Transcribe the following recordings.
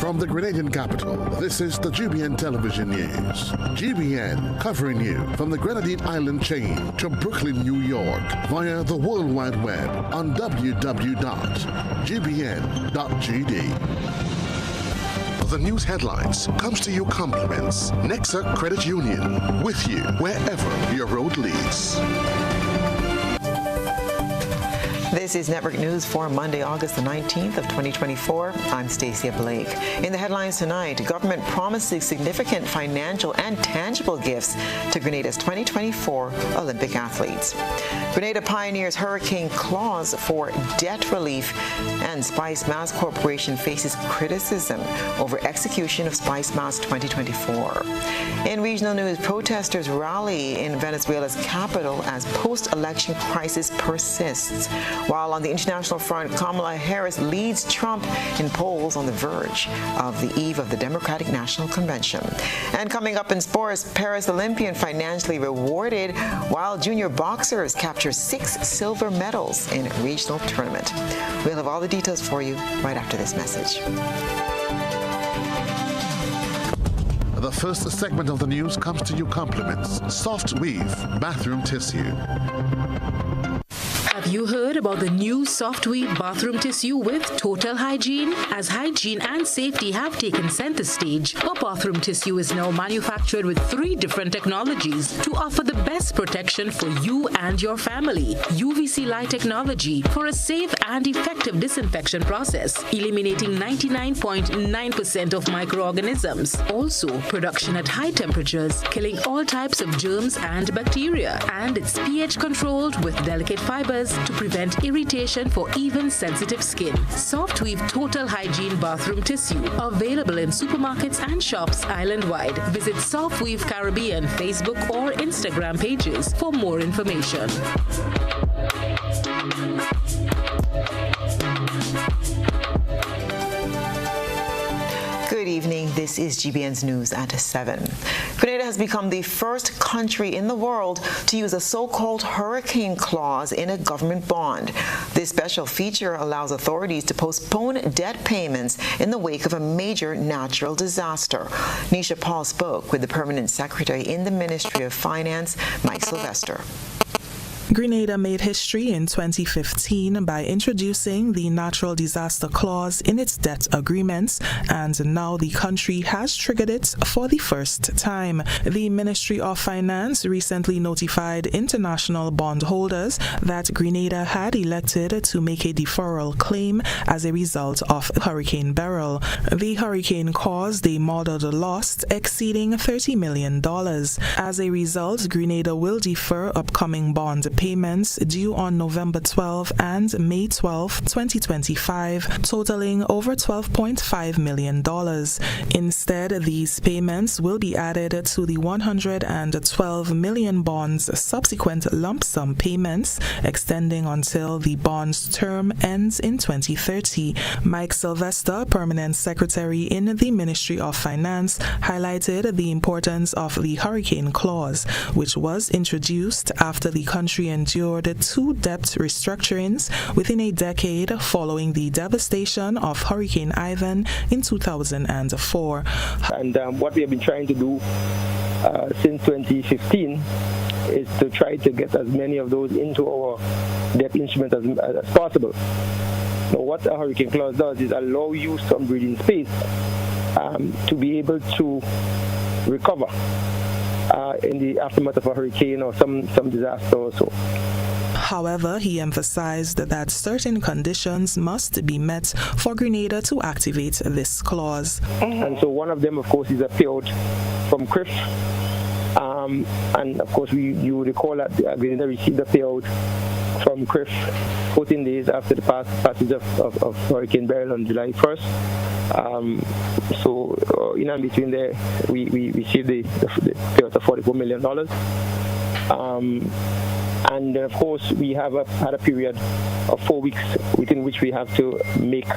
From the Grenadian capital, this is the GBN television news. GBN covering you from the Grenadine Island chain to Brooklyn, New York via the World Wide Web on www.gbn.gd. The news headlines comes to you compliments Nexa Credit Union, with you wherever your road leads. This is Network News for Monday, August the 19th of 2024. I'm Stasia Blake. In the headlines tonight, government promises significant financial and tangible gifts to Grenada's 2024 Olympic athletes. Grenada pioneers hurricane clause for debt relief, and Spice Mass Corporation faces criticism over execution of Spice Mass 2024. In regional news, protesters rally in Venezuela's capital as post-election crisis persists. While on the international front, Kamala Harris leads Trump in polls on the verge of the eve of the Democratic National Convention. And coming up in sports, Paris Olympian financially rewarded, while junior boxers capture 6 silver medals in a regional tournament. We'll have all the details for you right after this message. The first segment of the news comes to you compliments Soft Weave Bathroom Tissue. Have you heard about the new Soft Weave bathroom tissue with total hygiene? As hygiene and safety have taken center stage, our bathroom tissue is now manufactured with 3 different technologies to offer the best protection for you and your family. UVC light technology for a safe and effective disinfection process, eliminating 99.9% of microorganisms. Also, production at high temperatures, killing all types of germs and bacteria. And it's pH controlled with delicate fibers to prevent irritation for even sensitive skin. Soft Weave Total Hygiene Bathroom Tissue, available in supermarkets and shops island-wide. Visit Soft Weave Caribbean Facebook or Instagram pages for more information. Good evening. This is GBN's News at 7. Grenada has become the first country in the world to use a so-called hurricane clause in a government bond. This special feature allows authorities to postpone debt payments in the wake of a major natural disaster. Nisha Paul spoke with the Permanent Secretary in the Ministry of Finance, Mike Sylvester. Grenada made history in 2015 by introducing the Natural Disaster Clause in its debt agreements, and now the country has triggered it for the first time. The Ministry of Finance recently notified international bondholders that Grenada had elected to make a deferral claim as a result of Hurricane Beryl. The hurricane caused a modeled loss exceeding $30 million. As a result, Grenada will defer upcoming bond payments due on November 12 and May 12, 2025, totaling over $12.5 million. Instead, these payments will be added to the $112 million bonds subsequent lump sum payments, extending until the bond's term ends in 2030. Mike Sylvester, Permanent Secretary in the Ministry of Finance, highlighted the importance of the hurricane clause, which was introduced after the country endured 2 debt restructurings within a decade following the devastation of Hurricane Ivan in 2004. And what we have been trying to do since 2015 is to try to get as many of those into our debt instrument as possible. Now, what a hurricane clause does is allow you some breathing space to be able to recover in the aftermath of a hurricane or some disaster or so. However, he emphasized that certain conditions must be met for Grenada to activate this clause. And so one of them, of course, is a payout from CRIF. And of course, you would recall that Grenada received a payout from CRIF 14 days after the passage of Hurricane Beryl on July 1st. So in and between there, we received the payout of $44 million. And then, of course, we have had a period of 4 weeks within which we have to make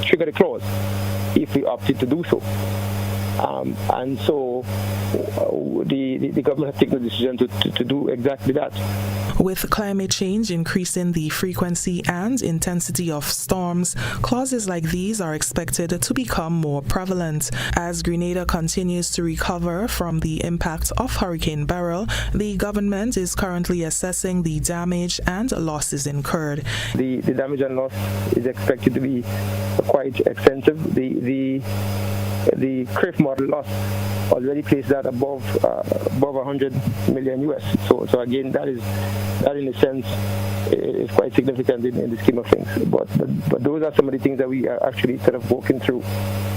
trigger the clause if we opted to do so. And so the government has taken the decision to do exactly that. With climate change increasing the frequency and intensity of storms, clauses like these are expected to become more prevalent. As Grenada continues to recover from the impact of Hurricane Beryl, the government is currently assessing the damage and losses incurred. The damage and loss is expected to be quite extensive. The CRIF model loss already placed that above 100 million US. So again, that in a sense is quite significant in the scheme of things. But those are some of the things that we are actually sort of working through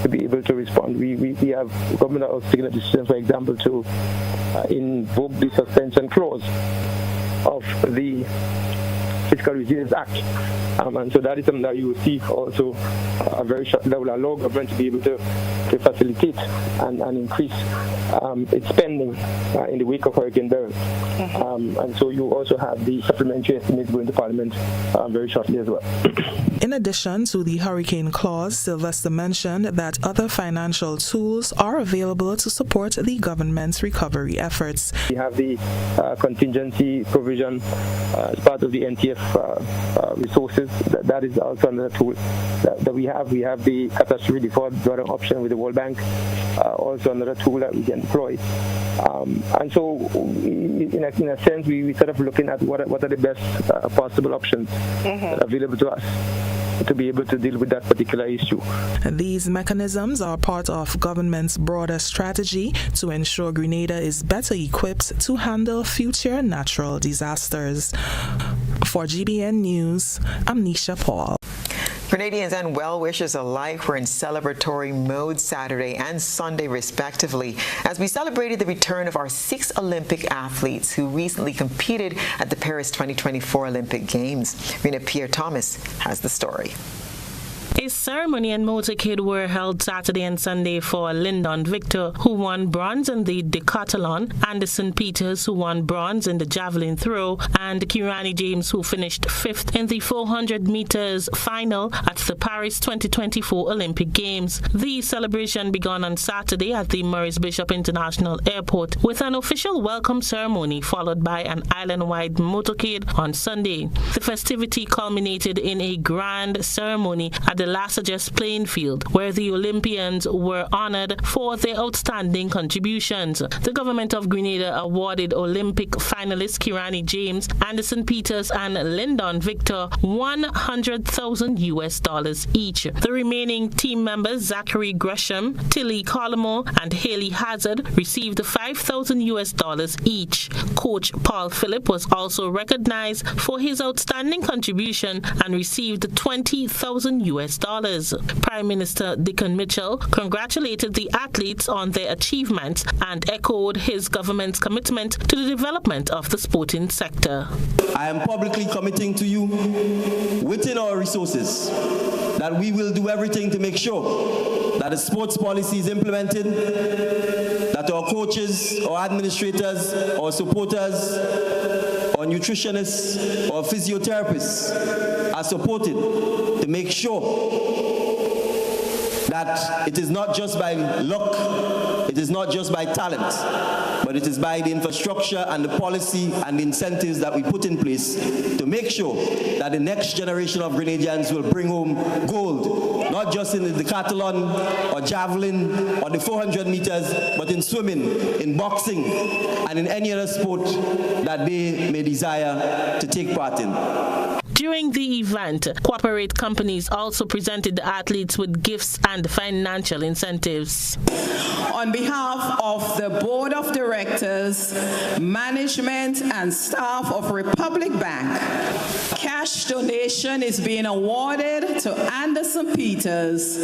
to be able to respond. We have government also taking a decision, for example, to invoke the suspension clause of the Fiscal Resilience Act. And so that is something that you will see also that will allow government to be able to facilitate and increase its spending in the wake of Hurricane Beryl. And so you also have the supplementary estimates going to Parliament very shortly as well. In addition to the hurricane clause, Sylvester mentioned that other financial tools are available to support the government's recovery efforts. We have the contingency provision as part of the NTF resources. That is also another tool that we have. We have the catastrophe default drawdown option with the World Bank, also another tool that we can deploy. And so, in a sense, we sort of looking at what are the best possible options available to us to be able to deal with that particular issue. These mechanisms are part of government's broader strategy to ensure Grenada is better equipped to handle future natural disasters. For GBN News, I'm Nisha Paul. Grenadians and well-wishers alike were in celebratory mode Saturday and Sunday, respectively, as we celebrated the return of our 6 Olympic athletes who recently competed at the Paris 2024 Olympic Games. Rena Pierre-Thomas has the story. A ceremony and motorcade were held Saturday and Sunday for Lyndon Victor, who won bronze in the decathlon, Anderson Peters, who won bronze in the javelin throw, and Kirani James, who finished 5th in the 400 meters final at the Paris 2024 Olympic Games. The celebration began on Saturday at the Maurice Bishop International Airport with an official welcome ceremony followed by an island-wide motorcade on Sunday. The festivity culminated in a grand ceremony at the Las Ages playing field, where the Olympians were honored for their outstanding contributions. The government of Grenada awarded Olympic finalists Kirani James, Anderson Peters, and Lyndon Victor $100,000 each. The remaining team members, Zachary Gresham, Tilly Collymore, and Haley Hazard, received $5,000 each. Coach Paul Phillip was also recognized for his outstanding contribution and received $20,000. Prime Minister Dickon Mitchell congratulated the athletes on their achievements and echoed his government's commitment to the development of the sporting sector. I am publicly committing to you, within our resources, that we will do everything to make sure that the sports policy is implemented, that our coaches, our administrators, our supporters, our nutritionists, our physiotherapists are supported to make sure that it is not just by luck, it is not just by talent, but it is by the infrastructure and the policy and the incentives that we put in place to make sure that the next generation of Grenadians will bring home gold, not just in the decathlon or javelin or the 400 meters, but in swimming, in boxing, and in any other sport that they may desire to take part in. During the event, corporate companies also presented the athletes with gifts and financial incentives. On behalf of the Board of Directors, management, and staff of Republic Bank, cash donation is being awarded to Anderson Peters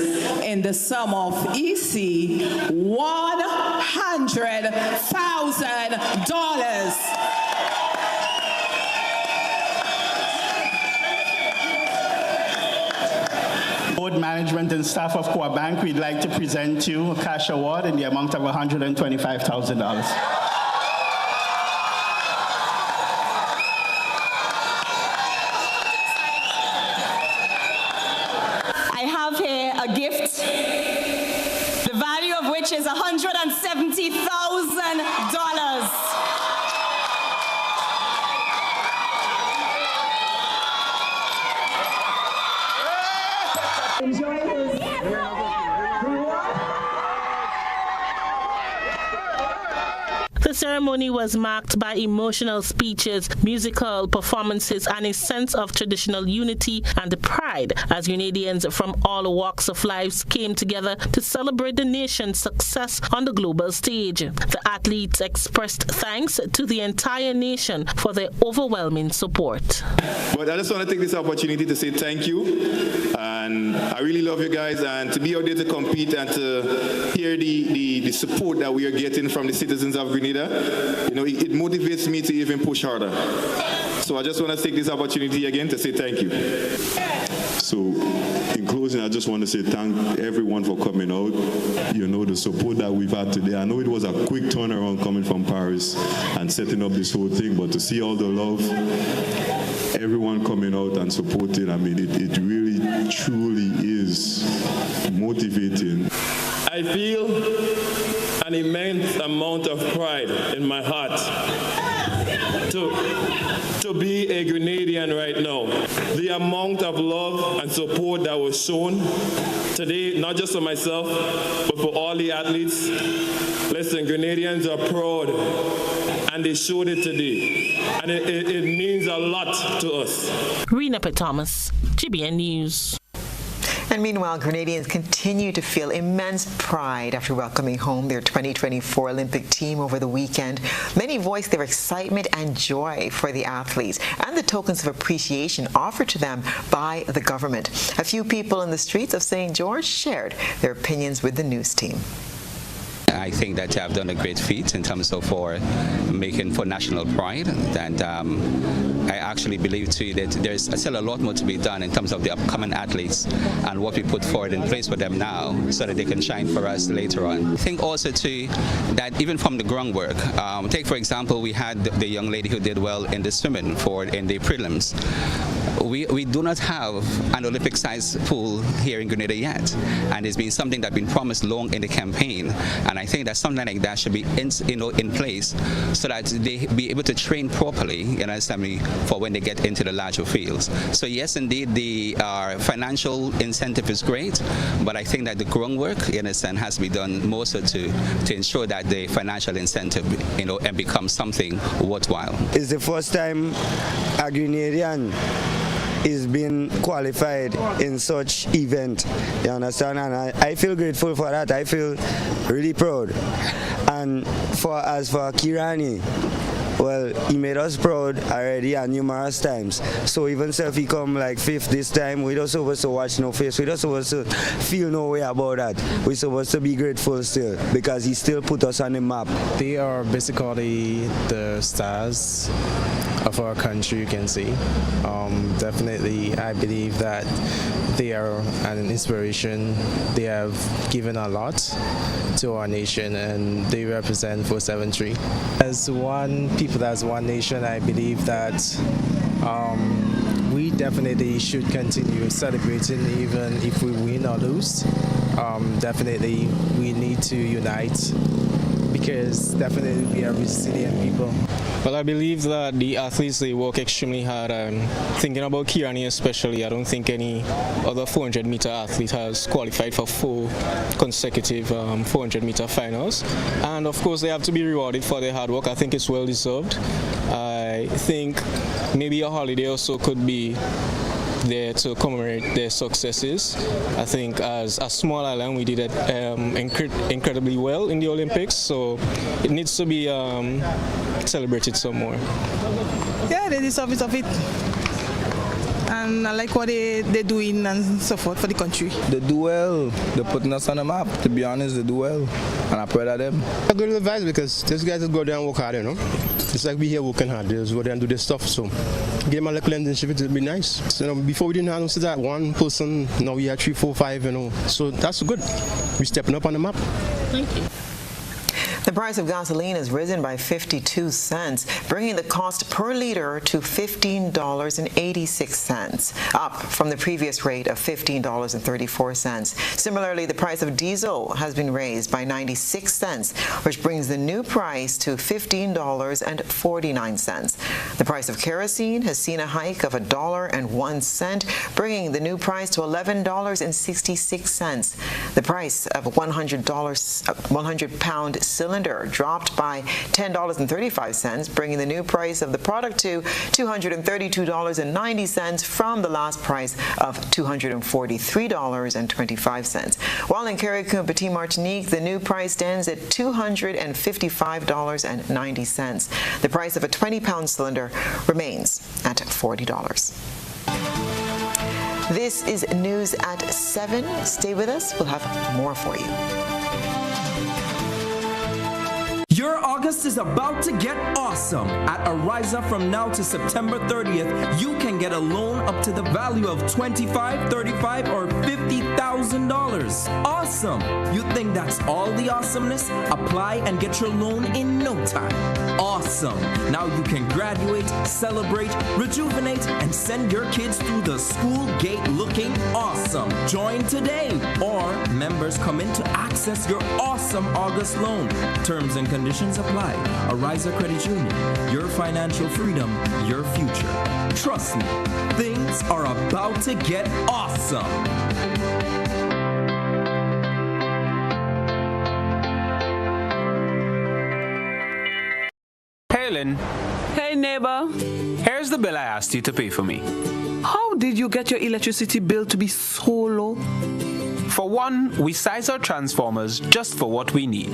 in the sum of EC $100,000. Board management and staff of Core Bank, we'd like to present you a cash award in the amount of $125,000. I have here a gift, the value of which is $170,000. The ceremony was marked by emotional speeches, musical performances, and a sense of traditional unity and pride as Grenadians from all walks of life came together to celebrate the nation's success on the global stage. The athletes expressed thanks to the entire nation for their overwhelming support. But I just want to take this opportunity to say thank you, and I really love you guys, and to be out there to compete and to hear the support that we are getting from the citizens of Grenada, you know, it motivates me to even push harder. So I just want to take this opportunity again to say thank you. So in closing, I just want to say thank everyone for coming out. You know, the support that we've had today. I know it was a quick turnaround coming from Paris and setting up this whole thing, but to see all the love, everyone coming out and supporting, I mean, it really, truly is motivating. I feel an immense amount of pride in my heart to be a Grenadian right now. The amount of love and support that was shown today, not just for myself, but for all the athletes. Listen, Grenadians are proud, and they showed it today. And it means a lot to us. Rena Thomas, GBN News. And meanwhile, Grenadians continue to feel immense pride after welcoming home their 2024 Olympic team over the weekend. Many voiced their excitement and joy for the athletes and the tokens of appreciation offered to them by the government. A few people in the streets of St. George shared their opinions with the news team. I think that I've done a great feat in terms of for making for national pride, and I actually believe too that there's still a lot more to be done in terms of the upcoming athletes and what we put forward in place for them now so that they can shine for us later on. I think also too that even from the groundwork, take for example, we had the young lady who did well in the swimming in the prelims. We do not have an Olympic-sized pool here in Grenada yet, and it's been something that's been promised long in the campaign, and I think that something like that should be in place so that they be able to train properly, you understand me, for when they get into the larger fields. So yes, indeed, the financial incentive is great, but I think that the groundwork, you understand, has to be done more so to ensure that the financial incentive, and becomes something worthwhile. It's the first time a Grenadian is being qualified in such event, you understand, and I feel grateful for that. I feel really proud. And as for Kirani, well, he made us proud already and numerous times. So even if he come like fifth this time, we don't supposed to watch no face. We don't supposed to feel no way about that. We're supposed to be grateful still because he still put us on the map. They are basically the stars of our country, you can see. Definitely, I believe that they are an inspiration. They have given a lot to our nation, and they represent 473. As one nation, I believe that we definitely should continue celebrating even if we win or lose. Definitely, we need to unite because definitely we are resilient people. Well, I believe that the athletes, they work extremely hard, and thinking about Kirani especially, I don't think any other 400-meter athlete has qualified for 4 consecutive 400-meter finals. And of course, they have to be rewarded for their hard work. I think it's well deserved. I think maybe a holiday also could be there to commemorate their successes. I think as a small island, we did it incredibly well in the Olympics, so it needs to be celebrated some more. Yeah, they deserve it of it. And I like what they're doing and so forth for the country. They do well. They're putting us on the map. To be honest, they do well. And I'm proud of them. A good advice because these guys just go there and work hard, you know. It's like we here working hard. They just go there and do this stuff. So give them a little internship, it would be nice. So, before we didn't have that one person, now we had 3, 4, 5, you know. So that's good. We're stepping up on the map. Thank you. The price of gasoline has risen by 52 cents, bringing the cost per liter to $15.86, up from the previous rate of $15.34. Similarly, the price of diesel has been raised by 96 cents, which brings the new price to $15.49. The price of kerosene has seen a hike of $1.01, bringing the new price to $11.66. The price of 100-pound cylinder cylinder dropped by $10.35, bringing the new price of the product to $232.90 from the last price of $243.25. While in Carriacou, Petit Martinique, the new price stands at $255.90. The price of a 20-pound cylinder remains at $40. This is news at 7. Stay with us. We'll have more for you. Your August is about to get awesome. At Ariza, from now to September 30th, you can get a loan up to the value of $25,000, $35,000, or $50,000. Awesome! You think that's all the awesomeness? Apply and get your loan in no time. Awesome! Now you can graduate, celebrate, rejuvenate, and send your kids through the school gate looking awesome. Join today, or members come in to access your awesome August loan. Terms and conditions apply. Ariza Credit Union, your financial freedom, your future. Trust me, things are about to get awesome. Hey, Lynn. Hey, neighbor. Here's the bill I asked you to pay for me. How did you get your electricity bill to be so low? For one, we size our transformers just for what we need.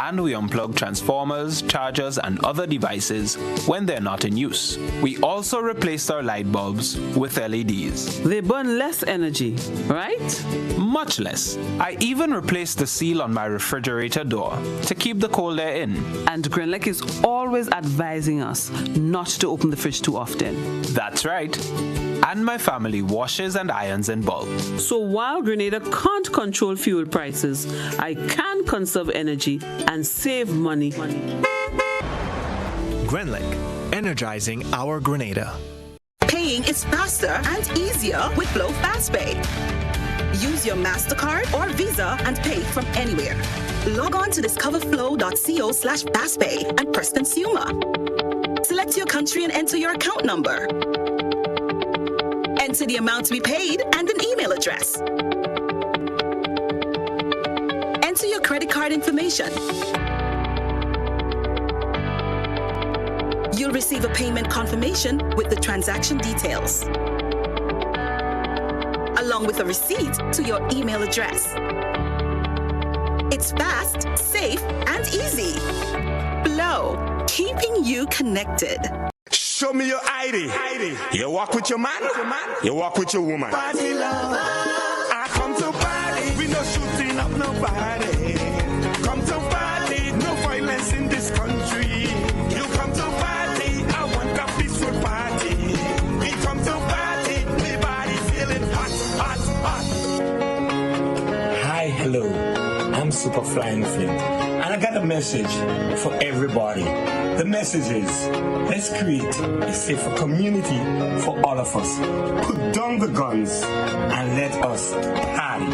And we unplug transformers, chargers, and other devices when they're not in use. We also replaced our light bulbs with LEDs. They burn less energy, right? Much less. I even replaced the seal on my refrigerator door to keep the cold air in. And Grenlec is always advising us not to open the fridge too often. That's right. And my family washes and irons in bulk. So while Grenada can't control fuel prices, I can conserve energy and save money. Grenlec, energizing our Grenada. Paying is faster and easier with Flow FastPay. Use your MasterCard or Visa and pay from anywhere. Log on to discoverflow.co/fastpay and press Consumer. Select your country and enter your account number. Enter the amount to be paid and an email address. Enter your credit card information. You'll receive a payment confirmation with the transaction details, along with a receipt to your email address. It's fast, safe, and easy. Flow, keeping you connected. Show me your ID. You walk with your man, you walk with your woman. Party love. I come to party, we no shooting up nobody. Come to party, no violence in this country. You come to party, I want a peaceful party. We come to party, my body feeling hot, hot, hot. Hi, hello, I'm Superfly and Flint, and I got a message for everybody. The message is, let's create a safer community for all of us. Put down the guns and let us party.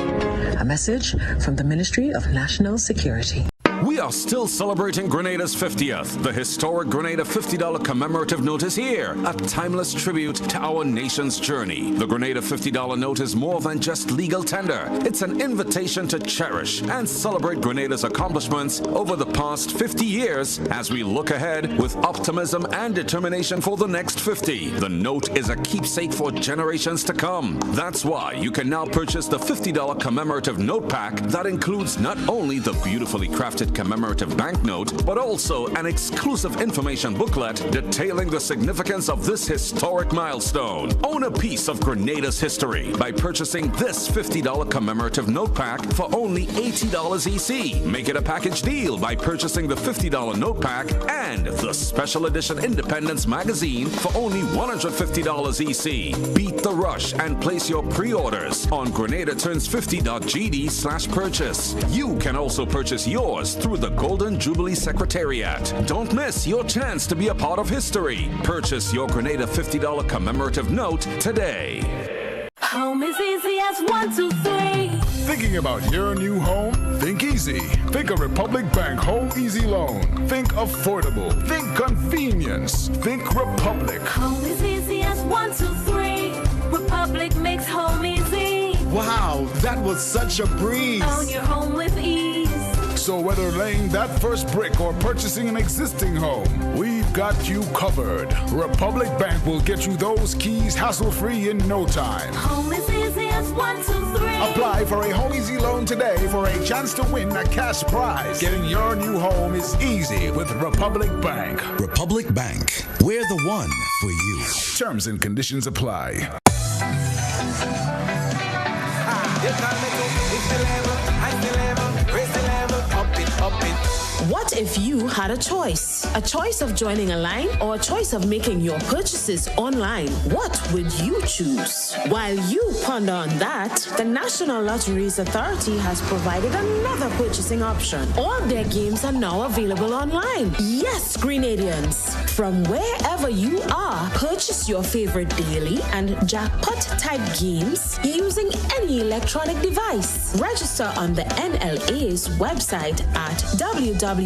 A message from the Ministry of National Security. We are still celebrating Grenada's 50th. The historic Grenada $50 commemorative note is here, a timeless tribute to our nation's journey. The Grenada $50 note is more than just legal tender. It's an invitation to cherish and celebrate Grenada's accomplishments over the past 50 years as we look ahead with optimism and determination for the next 50. The note is a keepsake for generations to come. That's why you can now purchase the $50 commemorative note pack that includes not only the beautifully crafted commemorative banknote, but also an exclusive information booklet detailing the significance of this historic milestone. Own a piece of Grenada's history by purchasing this $50 commemorative note pack for only $80 EC. Make it a package deal by purchasing the $50 note pack and the special edition Independence magazine for only $150 EC. Beat the rush and place your pre-orders on GrenadaTurns50.gd/purchase. You can also purchase yours through the Golden Jubilee Secretariat. Don't miss your chance to be a part of history. Purchase your Grenada $50 commemorative note today. Home is easy as 1, 2, 3. Thinking about your new home? Think easy. Think of Republic Bank Home Easy Loan. Think affordable. Think convenience. Think Republic. Home is easy as 1, 2, 3. Republic makes home easy. Wow, that was such a breeze. Own your home with ease. So whether laying that first brick or purchasing an existing home, we've got you covered. Republic Bank will get you those keys hassle-free in no time. Home is easy as 1, 2, 3. Apply for a Home Easy loan today for a chance to win a cash prize. Getting your new home is easy with Republic Bank. Republic Bank, we're the one for you. Terms and conditions apply. What if you had a choice? A choice of joining a line or a choice of making your purchases online? What would you choose? While you ponder on that, the National Lotteries Authority has provided another purchasing option. All their games are now available online. Yes, Grenadians, from wherever you are, purchase your favorite daily and jackpot type games using any electronic device. Register on the NLA's website at www.nla.gd.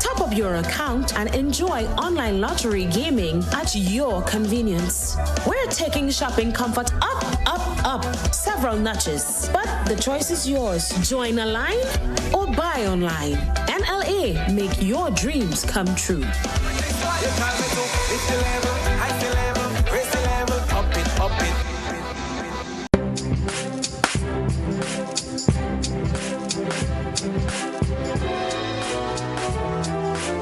Top up your account and enjoy online lottery gaming at your convenience. We're taking shopping comfort up, several notches. But the choice is yours. Join a line or buy online. NLA, make your dreams come true.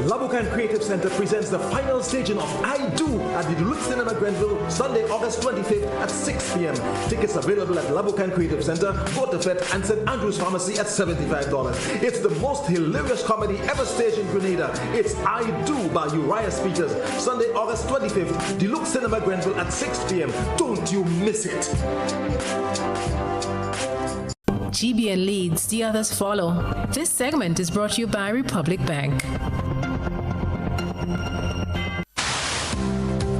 Labukan Creative Center presents the final staging of I Do at the Deluxe Cinema Grenville, Sunday, August 25th at 6 p.m. Tickets available at Labukan Creative Center, Waterfed, and St. Andrew's Pharmacy at $75. It's the most hilarious comedy ever staged in Grenada. It's I Do by Uriah Speakers, Sunday, August 25th, Deluxe Cinema Grenville at 6 p.m. Don't you miss it. GBN leads, the others follow. This segment is brought to you by Republic Bank.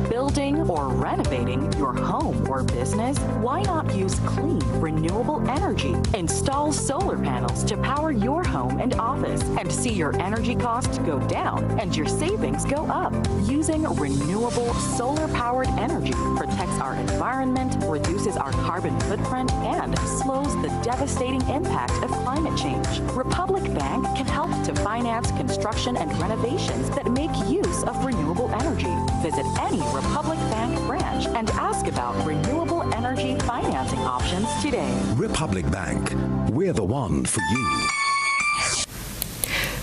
Building or renovating your home or business? Why not use clean, renewable energy? Install solar panels to power your home and office and see your energy costs go down and your savings go up. Using renewable solar-powered energy protects our environment, reduces our carbon footprint, and slows the devastating impact of climate change. Republic Bank can help to finance construction and renovations that make use of renewable energy. Visit any Republic Bank branch and ask about renewable energy financing options today. Republic Bank, we're the one for you.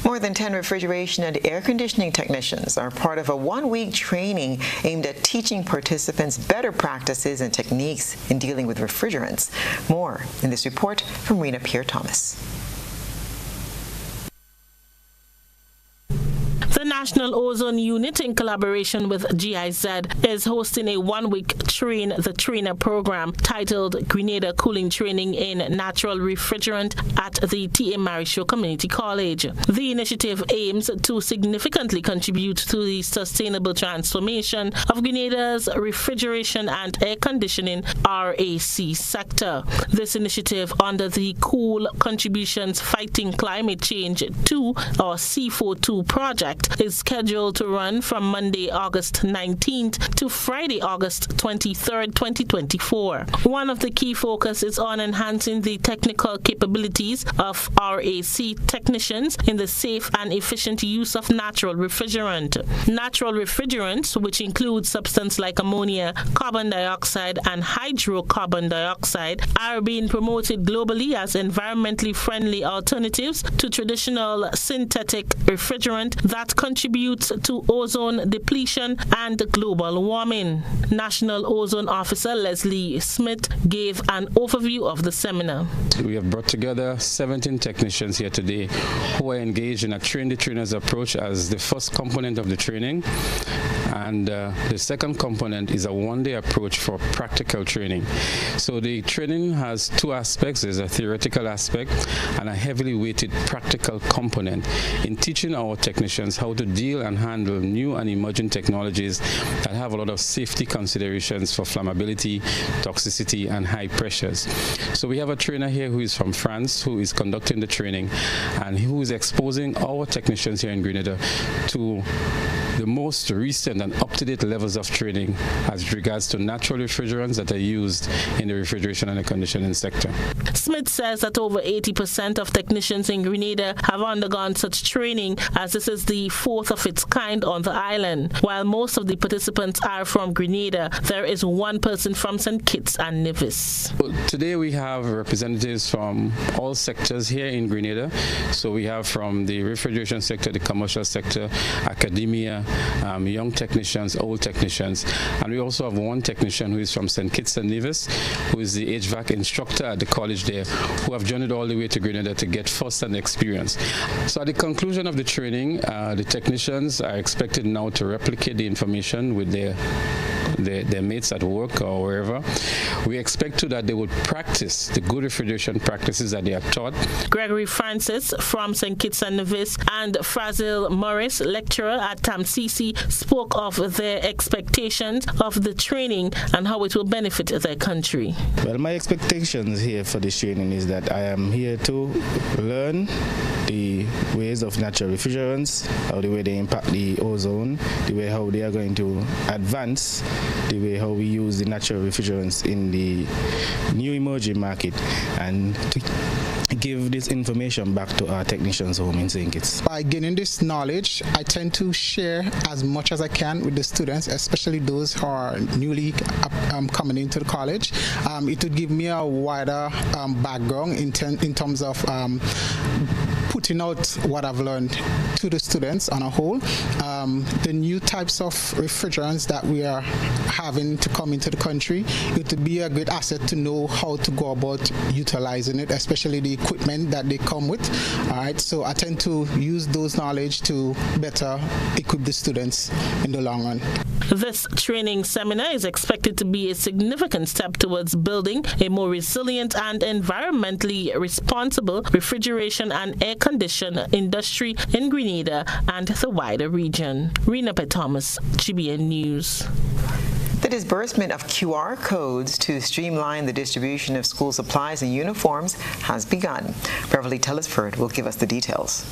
More than 10 refrigeration and air conditioning technicians are part of a one-week training aimed at teaching participants better practices and techniques in dealing with refrigerants. More in this report from Rena Pierre-Thomas. The National Ozone Unit, in collaboration with GIZ, is hosting a one-week Train the Trainer program titled Grenada Cooling Training in Natural Refrigerant at the T.A. Marisho Community College. The initiative aims to significantly contribute to the sustainable transformation of Grenada's refrigeration and air conditioning RAC sector. This initiative, under the Cool Contributions Fighting Climate Change 2 or C42 project, is scheduled to run from Monday, August 19th to Friday, August 23rd, 2024. One of the key focus is on enhancing the technical capabilities of RAC technicians in the safe and efficient use of natural refrigerant. Natural refrigerants, which include substances like ammonia, carbon dioxide, and hydrocarbon dioxide, are being promoted globally as environmentally friendly alternatives to traditional synthetic refrigerant that contributes to ozone depletion and global warming. National Ozone Officer Leslie Smith gave an overview of the seminar. We have brought together 17 technicians here today who are engaged in a train the trainers approach as the first component of the training. And the second component is a one-day approach for practical training. So the training has two aspects. There's a theoretical aspect and a heavily weighted practical component in teaching our technicians how to deal and handle new and emerging technologies that have a lot of safety considerations for flammability, toxicity, and high pressures. So we have a trainer here who is from France who is conducting the training and who is exposing our technicians here in Grenada to the most recent and up-to-date levels of training as regards to natural refrigerants that are used in the refrigeration and the conditioning sector. Smith says that over 80% of technicians in Grenada have undergone such training, as this is the fourth of its kind on the island. While most of the participants are from Grenada, there is one person from St. Kitts and Nevis. Today we have representatives from all sectors here in Grenada. So we have from the refrigeration sector, the commercial sector, academia, young technicians, old technicians, and we also have one technician who is from St. Kitts and Nevis, who is the HVAC instructor at the college there, who have journeyed all the way to Grenada to get first-hand experience. So at the conclusion of the training, the technicians are expected now to replicate the information with their mates at work or wherever. We expect too that they would practice the good refrigeration practices that they are taught. Gregory Francis from St. Kitts and Nevis and Frazil Morris, lecturer at TAMCC, spoke of their expectations of the training and how it will benefit their country. Well, my expectations here for this training is that I am here to learn the ways of natural refrigerants, how the way they impact the ozone, the way how they are going to advance, the way how we use the natural refrigerants in the new emerging market, and to give this information back to our technicians home in St. Kitts. By gaining this knowledge, I tend to share as much as I can with the students, especially those who are newly coming into the college. It would give me a wider background in terms of putting out what I've learned to the students on a whole. The new types of refrigerants that we are having to come into the country, it would be a great asset to know how to go about utilizing it, especially the equipment that they come with. All right, so I tend to use those knowledge to better equip the students in the long run. This training seminar is expected to be a significant step towards building a more resilient and environmentally responsible refrigeration and air condition industry in Grenada and the wider region. Rena Thomas, GBN News. The disbursement of QR codes to streamline the distribution of school supplies and uniforms has begun. Beverly Tellisford will give us the details.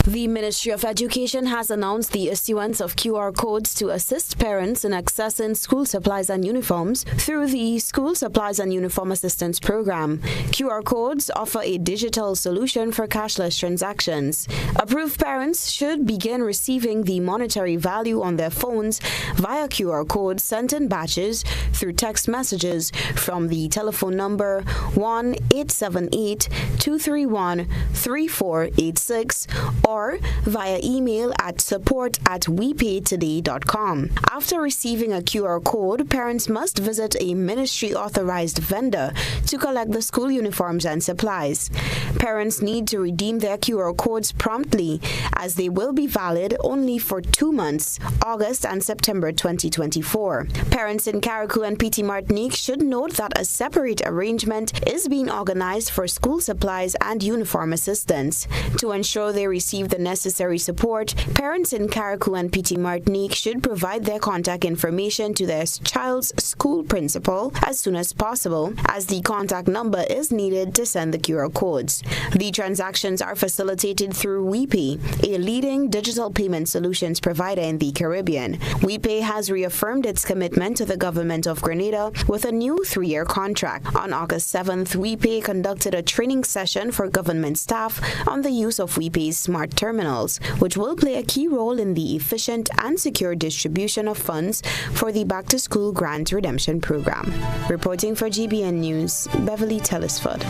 The Ministry of Education has announced the issuance of QR codes to assist parents in accessing school supplies and uniforms through the School Supplies and Uniform Assistance Program. QR codes offer a digital solution for cashless transactions. Approved parents should begin receiving the monetary value on their phones via QR codes sent in batches through text messages from the telephone number 1-878-231-3486 or via email at support@wepaytoday.com. After receiving a QR code, parents must visit a ministry-authorized vendor to collect the school uniforms and supplies. Parents need to redeem their QR codes promptly, as they will be valid only for 2 months, August and September 2024. Parents in Carriacou and Petit Martinique should note that a separate arrangement is being organized for school supplies and uniform assistance. To ensure they receive the necessary support, parents in Carriacou and Petit Martinique should provide their contact information to their child's school principal as soon as possible, as the contact number is needed to send the QR codes. The transactions are facilitated through WePay, a leading digital payment solutions provider in the Caribbean. WePay has reaffirmed its commitment to the government of Grenada with a new 3-year contract. On August 7th, WePay conducted a training session for government staff on the use of WePay's smart terminals, which will play a key role in the efficient and secure distribution of funds for the Back to School Grant Redemption Program. Reporting for GBN News, Beverly Tellisford.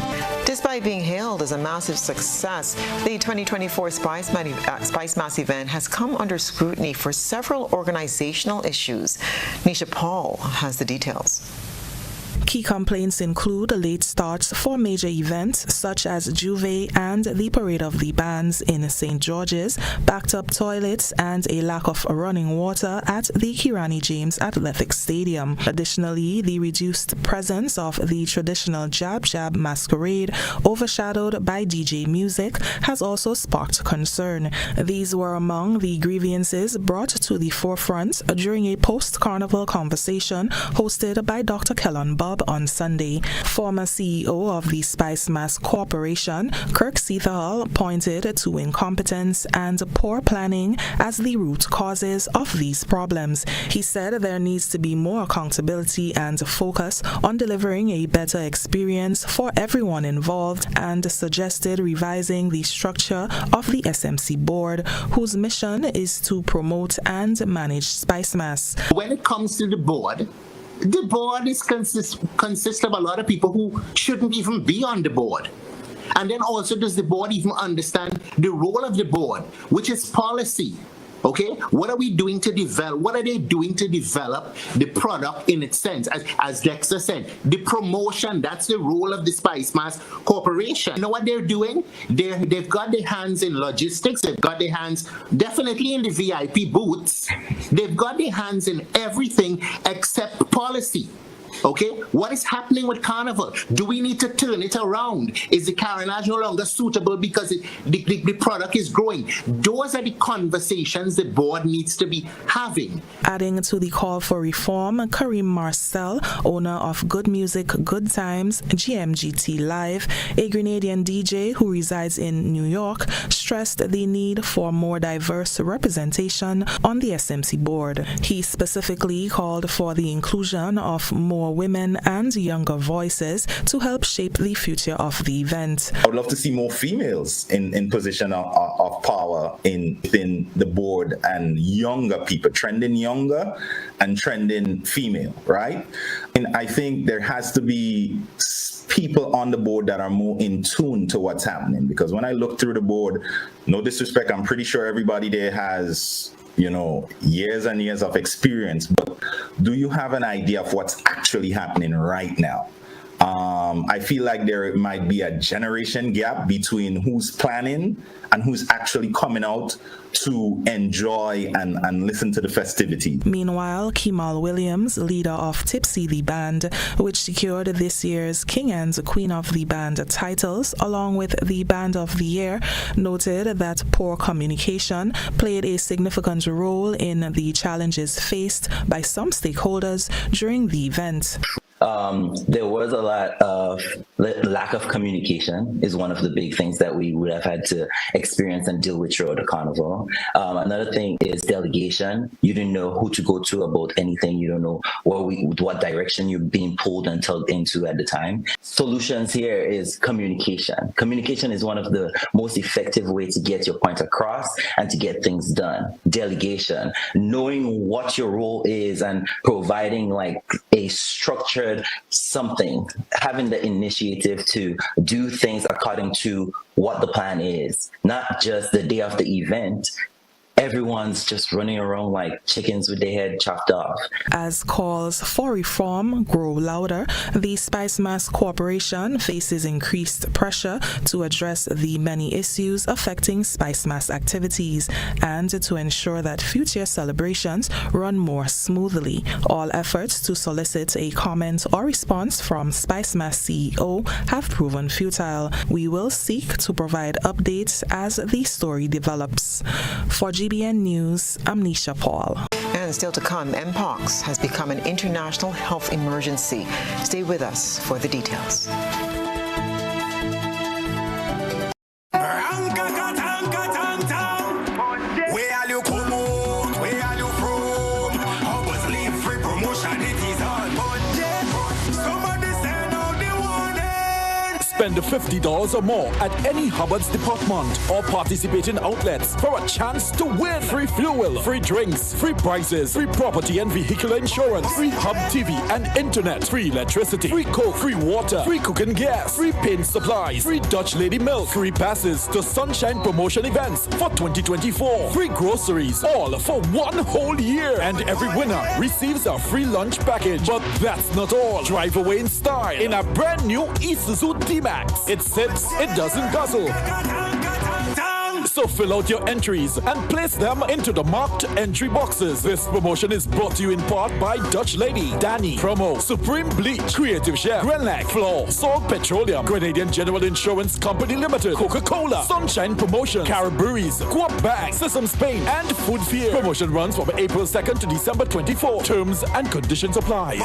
Despite being hailed as a massive success, the 2024 Spice Mass event has come under scrutiny for several organizational issues. Nisha Paul has the details. Key complaints include late starts for major events such as Juve and the Parade of the Bands in St. George's, backed up toilets, and a lack of running water at the Kirani James Athletic Stadium. Additionally, the reduced presence of the traditional Jab Jab masquerade, overshadowed by DJ music, has also sparked concern. These were among the grievances brought to the forefront during a post-carnival conversation hosted by Dr. Kellon Bob job on Sunday. Former CEO of the Spice Mass Corporation, Kirk Seethal, pointed to incompetence and poor planning as the root causes of these problems. He said there needs to be more accountability and focus on delivering a better experience for everyone involved, and suggested revising the structure of the SMC board, whose mission is to promote and manage Spice Mass. When it comes to the board is consists of a lot of people who shouldn't even be on the board. And then also, does the board even understand the role of the board, which is policy? Okay, what are we doing to develop? What are they doing to develop the product in its sense? As Dexter said, the promotion, that's the role of the Spice Mass Corporation. You know what they're doing? They've got their hands in logistics. They've got their hands definitely in the VIP booths. They've got their hands in everything except policy. Okay, what is happening with Carnival? Do we need to turn it around? Is the carnage no longer suitable because the product is growing? Those are the conversations the board needs to be having. Adding to the call for reform, Kareem Marcel, owner of Good Music, Good Times, GMGT Live, a Grenadian DJ who resides in New York, stressed the need for more diverse representation on the SMC board. He specifically called for the inclusion of more women and younger voices to help shape the future of the event. I would love to see more females in position of power within the board, and younger people, trending younger and trending female, right? And I think there has to be people on the board that are more in tune to what's happening, because when I look through the board, no disrespect, I'm pretty sure everybody there has years and years of experience, but do you have an idea of what's actually happening right now? I feel like there might be a generation gap between who's planning and who's actually coming out to enjoy and listen to the festivity. Meanwhile, Kemal Williams, leader of Tipsy the Band, which secured this year's King and Queen of the Band titles, along with the Band of the Year, noted that poor communication played a significant role in the challenges faced by some stakeholders during the event. There was a lot of lack of communication is one of the big things that we would have had to experience and deal with throughout the carnival. Another thing is delegation. You didn't know who to go to about anything. You don't know what direction you're being pulled and tugged into at the time. Solutions here is communication. Communication is one of the most effective ways to get your point across and to get things done. Delegation, knowing what your role is and providing like a structured something, having the initiative to do things according to what the plan is, not just the day of the event. Everyone's just running around like chickens with their head chopped off. As calls for reform grow louder, the Spice Mass Corporation faces increased pressure to address the many issues affecting Spice Mass activities and to ensure that future celebrations run more smoothly. All efforts to solicit a comment or response from Spice Mass CEO have proven futile. We will seek to provide updates as the story develops. For GBN News, I'm Nisha Paul. And still to come, Mpox has become an international health emergency. Stay with us for the details. Spend $50 or more at any Hubbard's department or participating outlets for a chance to win free fuel, free drinks, free prizes, free property and vehicular insurance, free Hub TV and internet, free electricity, free coke, free water, free cooking gas, free paint supplies, free Dutch Lady milk, free passes to Sunshine promotion events for 2024, free groceries, all for one whole year, and every winner receives a free lunch package. But that's not all. Drive away in style in a brand new Isuzu D-Max. It sits, it doesn't guzzle. So fill out your entries and place them into the marked entry boxes. This promotion is brought to you in part by Dutch Lady, Danny, Promo, Supreme Bleach, Creative Chef, Grenlac, Floor, Salt Petroleum, Grenadian General Insurance Company Limited, Coca-Cola, Sunshine Promotion, Carib Breweries, Coop Bag, Sesame Spain, and Food Fear. Promotion runs from April 2nd to December 24. Terms and conditions apply.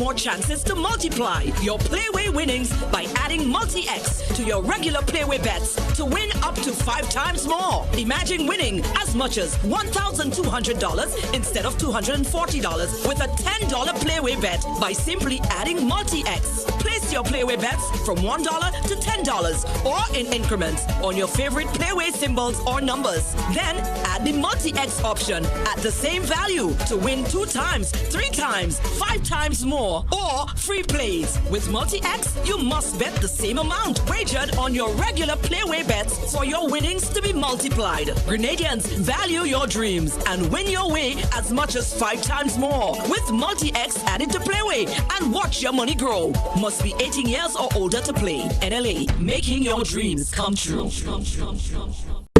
more chances to multiply your Playway winnings by adding Multi-X to your regular Playway bets to win up to 5 times more. Imagine winning as much as $1,200 instead of $240 with a $10 Playway bet by simply adding Multi-X. Place your Playway bets from $1 to $10 or in increments on your favorite Playway symbols or numbers. Then add the Multi-X option at the same value to win 2 times, 3 times, 5 times more, or free plays. With Multi-X, you must bet the same amount wagered on your regular Playway bets for your winnings to be multiplied. Grenadians, value your dreams and win your way as much as 5 times more with Multi-X added to Playway and watch your money grow. Must be 18 years or older to play. NLA, making your dreams come true.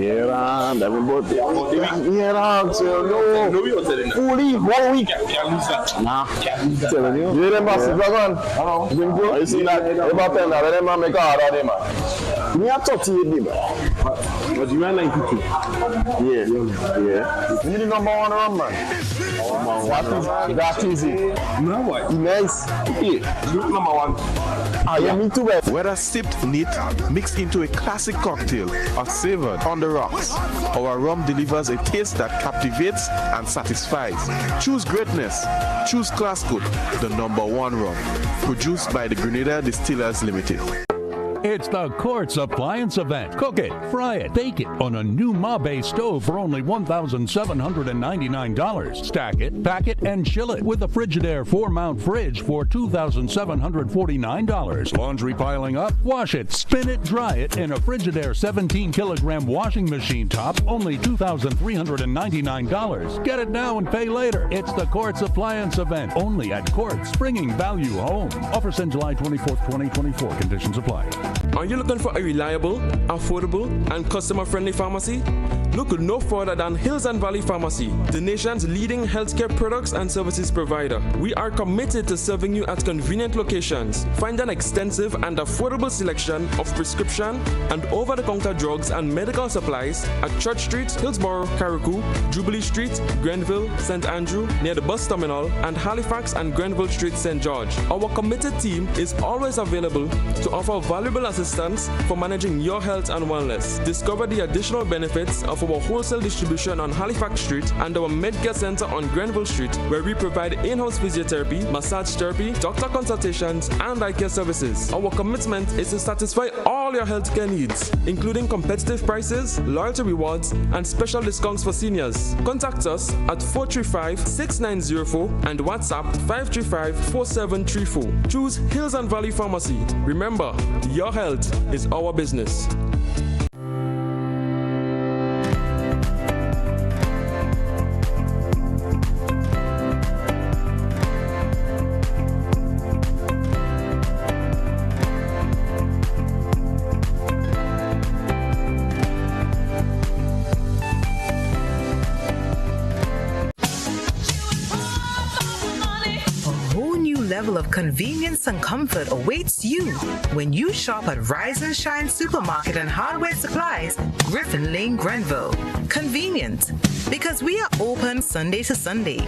Yeah, everybody. Yeah, fully 1 week. Nah, telling you. You remember Dragon? I see that. About 10, I remember make a hard on him. Me a 38, but you are 92. Yeah. You need the number 1 run, man. What is that easy? No, what? Nice. Yeah. Group number 1. Yeah, me too. Whether sipped neat, mixed into a classic cocktail, or savored on the rocks, our rum delivers a taste that captivates and satisfies. Choose greatness. Choose Class Good, the number 1 rum. Produced by the Grenada Distillers Limited. It's the Quartz Appliance Event. Cook it, fry it, bake it on a new Mabe stove for only $1,799. Stack it, pack it, and chill it with a Frigidaire 4-mount fridge for $2,749. Laundry piling up? Wash it, spin it, dry it in a Frigidaire 17-kilogram washing machine top, only $2,399. Get it now and pay later. It's the Quartz Appliance Event, only at Quartz, bringing value home. Offers end July 24th, 2024. Conditions apply. Are you looking for a reliable, affordable, and customer-friendly pharmacy? Look no further than Hills and Valley Pharmacy, the nation's leading healthcare products and services provider. We are committed to serving you at convenient locations. Find an extensive and affordable selection of prescription and over-the-counter drugs and medical supplies at Church Street, Hillsborough, Carriacou, Jubilee Street, Grenville, St. Andrew, near the bus terminal, and Halifax and Grenville Street, St. George. Our committed team is always available to offer valuable assistance for managing your health and wellness. Discover the additional benefits of our wholesale distribution on Halifax Street and our Medcare Center on Grenville Street, where we provide in-house physiotherapy, massage therapy, doctor consultations, and eye care services. Our commitment is to satisfy all your healthcare needs, including competitive prices, loyalty rewards, and special discounts for seniors. Contact us at 435-6904 and WhatsApp 535-4734. Choose Hills and Valley Pharmacy. Remember, your health is our business. Of convenience and comfort awaits you when you shop at Rise and Shine Supermarket and Hardware Supplies, Griffin Lane, Grenville. Convenient, because we are open Sunday to Sunday.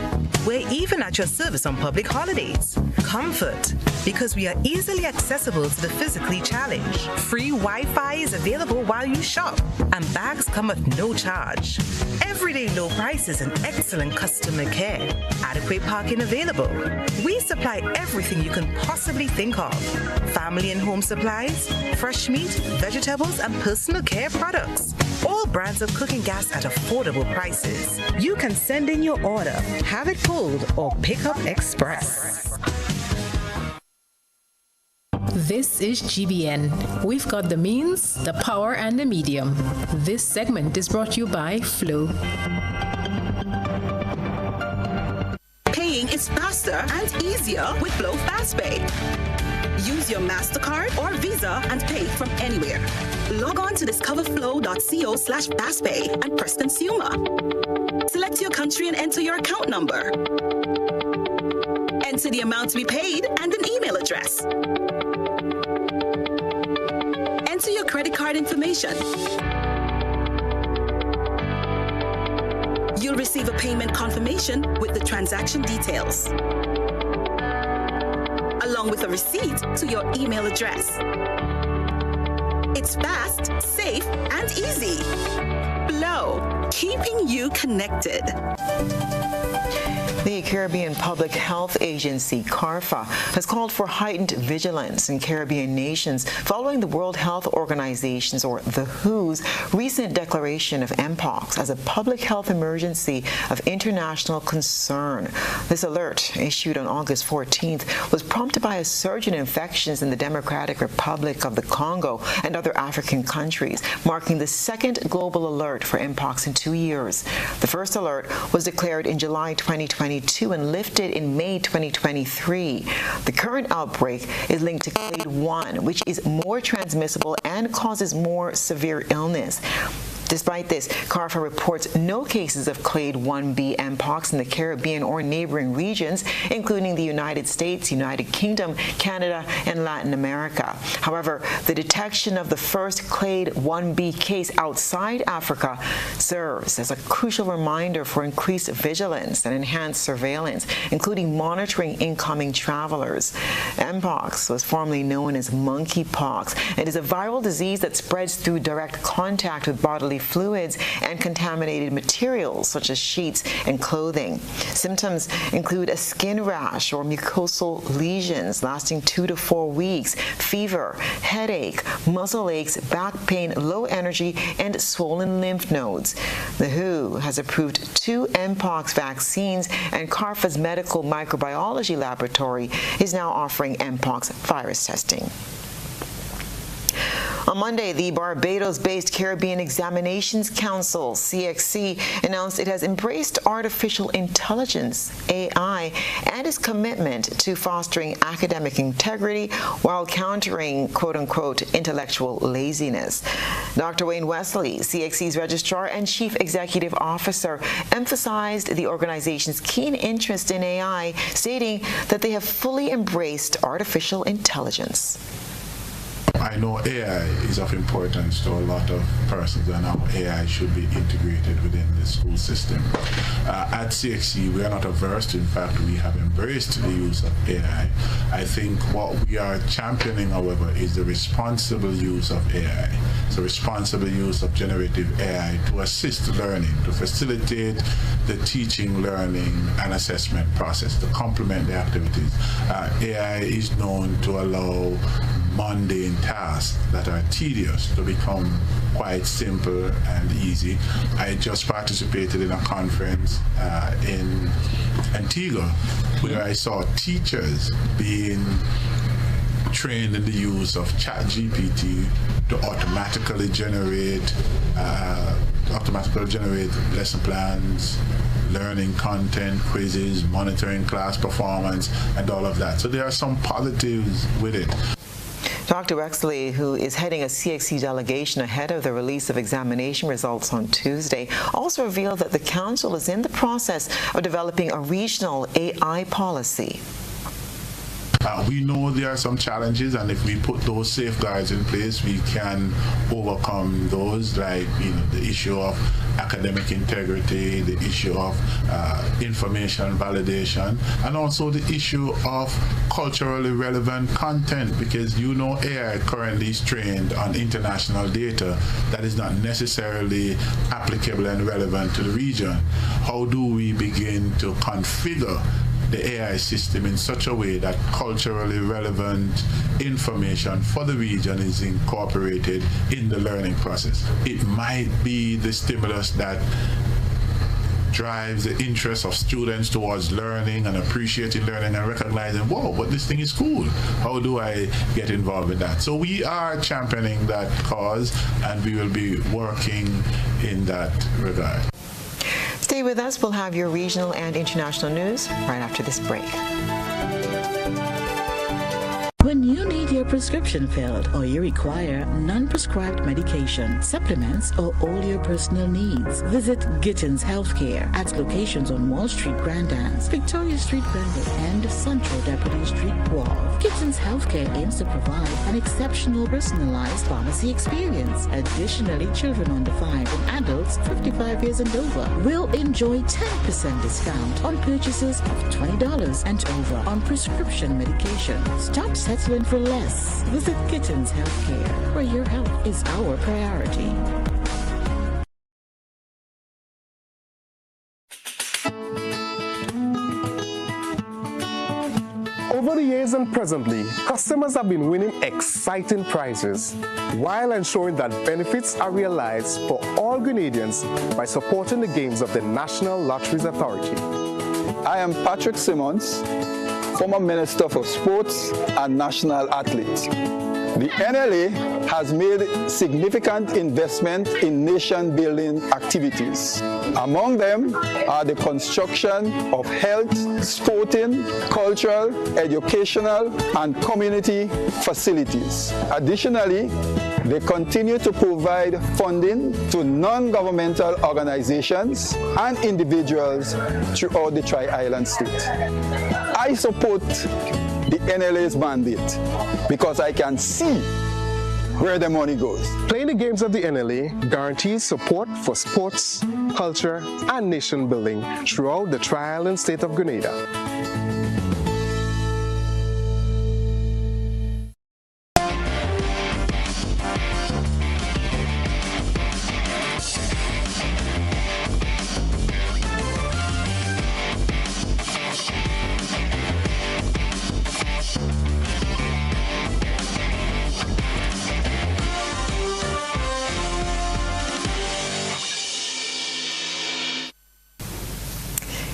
We're even at your service on public holidays. Comfort, because we are easily accessible to the physically challenged. Free Wi-Fi is available while you shop, and bags come at no charge. Everyday low prices and excellent customer care. Adequate parking available. We supply everything you can possibly think of. Family and home supplies, fresh meat, vegetables, and personal care products. All brands of cooking gas at affordable prices. You can send in your order, have it pulled, or pick up express. This is GBN. We've got the means, the power, and the medium. This segment is brought to you by Flow. Paying is faster and easier with Flow FastPay. Use your MasterCard or Visa and pay from anywhere. Log on to discoverflow.co/fastpay and press Consumer. Select your country and enter your account number. Enter the amount to be paid and an email address. Enter your credit card information. You'll receive a payment confirmation with the transaction details. along with a receipt to your email address. It's fast, safe, and easy. Flow, keeping you connected. The Caribbean Public Health Agency, CARPHA, has called for heightened vigilance in Caribbean nations following the World Health Organization's, or the WHO's, recent declaration of Mpox as a public health emergency of international concern. This alert, issued on August 14th, was prompted by a surge in infections in the Democratic Republic of the Congo and other African countries, marking the second global alert for Mpox in 2 years. The first alert was declared in July 2022 and lifted in May 2023. The current outbreak is linked to clade 1, which is more transmissible and causes more severe illness. Despite this, CARPHA reports no cases of clade 1b Mpox in the Caribbean or neighboring regions, including the United States, United Kingdom, Canada, and Latin America. However, the detection of the first clade 1b case outside Africa serves as a crucial reminder for increased vigilance and enhanced surveillance, including monitoring incoming travelers. Mpox was formerly known as monkeypox and is a viral disease that spreads through direct contact with bodily fluids and contaminated materials such as sheets and clothing. Symptoms include a skin rash or mucosal lesions lasting 2 to 4 weeks, fever, headache, muscle aches, back pain, low energy, and swollen lymph nodes. The WHO has approved 2 Mpox vaccines, and CARPHA's medical microbiology laboratory is now offering Mpox virus testing. On Monday, the Barbados-based Caribbean Examinations Council, CXC, announced it has embraced artificial intelligence, AI, and its commitment to fostering academic integrity while countering, quote-unquote, intellectual laziness. Dr. Wayne Wesley, CXC's registrar and chief executive officer, emphasized the organization's keen interest in AI, stating that they have fully embraced artificial intelligence. I know AI is of importance to a lot of persons and how AI should be integrated within the school system. At CXC, we are not averse. In fact, we have embraced the use of AI. I think what we are championing, however, is the responsible use of AI. So responsible use of generative AI to assist learning, to facilitate the teaching, learning, and assessment process, to complement the activities. AI is known to allow mundane tasks that are tedious to become quite simple and easy. I just participated in a conference in Antigua where I saw teachers being trained in the use of ChatGPT to automatically generate lesson plans, learning content, quizzes, monitoring class performance, and all of that. So there are some positives with it. Dr. Wexley, who is heading a CXC delegation ahead of the release of examination results on Tuesday, also revealed that the council is in the process of developing a regional AI policy. We know there are some challenges, and if we put those safeguards in place, we can overcome those, like the issue of academic integrity, the issue of information validation, and also the issue of culturally relevant content, because AI currently is trained on international data that is not necessarily applicable and relevant to the region. How do we begin to configure the AI system in such a way that culturally relevant information for the region is incorporated in the learning process? It might be the stimulus that drives the interest of students towards learning and appreciating learning and recognizing, whoa, but this thing is cool. How do I get involved in that? So we are championing that cause, and we will be working in that regard. Stay with us. We'll have your regional and international news right after this break. When you need your prescription filled or you require non-prescribed medication, supplements, or all your personal needs, visit Gittins Healthcare at locations on Wall Street, Grand Anse, Victoria Street, Granville, and Central Deputy Street, Wharf. Gittins Healthcare aims to provide an exceptional personalized pharmacy experience. Additionally, children under 5 and adults 55 years and over will enjoy 10% discount on purchases of $20 and over on prescription medication. Stop settling for less. Visit Gittins Healthcare, where your health is our priority. Over the years and presently, customers have been winning exciting prizes while ensuring that benefits are realized for all Grenadians by supporting the games of the National Lotteries Authority. I am Patrick Simmons, former Minister for Sports and National Athlete. The NLA has made significant investment in nation-building activities. Among them are the construction of health, sporting, cultural, educational, and community facilities. Additionally, they continue to provide funding to non-governmental organizations and individuals throughout the Tri-Island state. I support the NLA's mandate because I can see where the money goes. Playing the games of the NLA guarantees support for sports, culture, and nation building throughout the Tri-Island state of Grenada.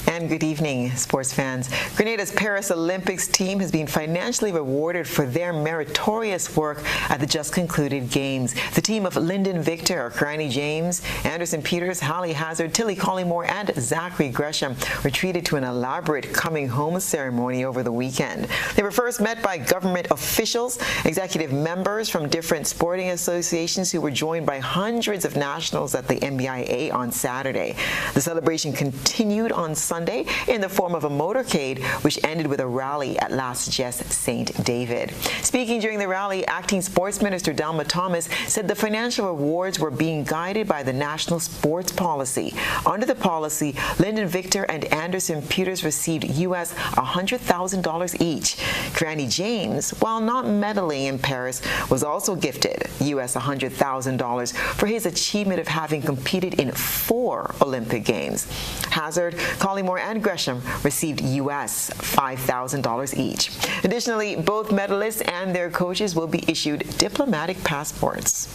And good evening, sports fans. Grenada's Paris Olympics team has been financially rewarded for their meritorious work at the just concluded Games. The team of Lyndon Victor, Granny James, Anderson Peters, Holly Hazard, Tilly Collymore, and Zachary Gresham were treated to an elaborate coming home ceremony over the weekend. They were first met by government officials, executive members from different sporting associations who were joined by hundreds of nationals at the MBIA on Saturday. The celebration continued on Sunday in the form of a motorcade, which ended with a rally at Las Jes St. David. Speaking during the rally, Acting Sports Minister Delma Thomas said the financial rewards were being guided by the national sports policy. Under the policy, Lyndon Victor and Anderson Peters received U.S. $100,000 each. Granny James, while not medaling in Paris, was also gifted U.S. $100,000 for his achievement of having competed in 4 Olympic Games. Hazard, Collymore, and Gresham received U.S. $5,000 each. Additionally, both medalists and their coaches will be issued diplomatic passports.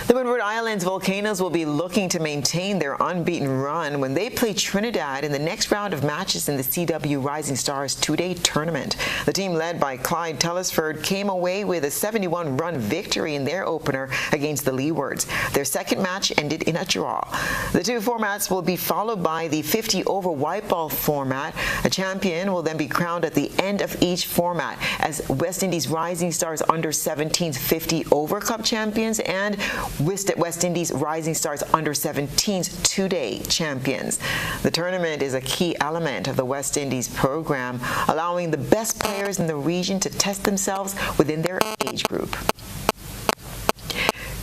The Windward Islands Volcanoes will be looking to maintain their unbeaten run when they play Trinidad in the next round of matches in the CW Rising Stars 2-day tournament. The team led by Clyde Telesford came away with a 71-run victory in their opener against the Leewards. Their second match ended in a draw. The 2 formats will be followed by the 50-over white ball format. A champion will then be crowned at the end of each format as West Indies Rising Stars Under-17s 50-over Cup champions and West Indies Rising Stars Under-17s 2-day champions. The tournament is a key element of the West Indies program, allowing the best players in the region to test themselves within their age group.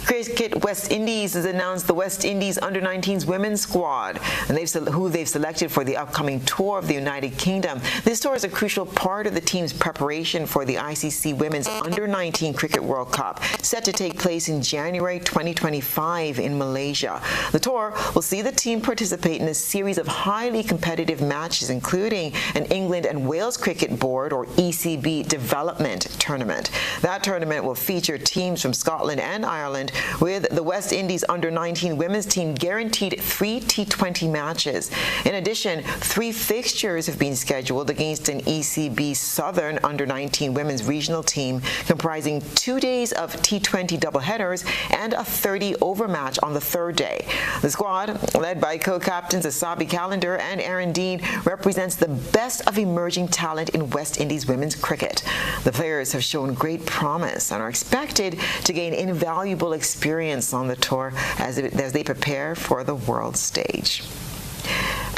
Cricket West Indies has announced the West Indies Under-19s women's squad, and who they've selected for the upcoming tour of the United Kingdom. This tour is a crucial part of the team's preparation for the ICC Women's Under-19 Cricket World Cup, set to take place in January 2025 in Malaysia. The tour will see the team participate in a series of highly competitive matches, including an England and Wales Cricket Board, or ECB, development tournament. That tournament will feature teams from Scotland and Ireland with the West Indies under-19 women's team guaranteed 3 T20 matches. In addition, 3 fixtures have been scheduled against an ECB Southern under-19 women's regional team comprising 2 days of T20 doubleheaders and a 30-over match on the third day. The squad, led by co-captains Asabi Callender and Aaron Dean, represents the best of emerging talent in West Indies women's cricket. The players have shown great promise and are expected to gain invaluable experience on the tour as they prepare for the world stage.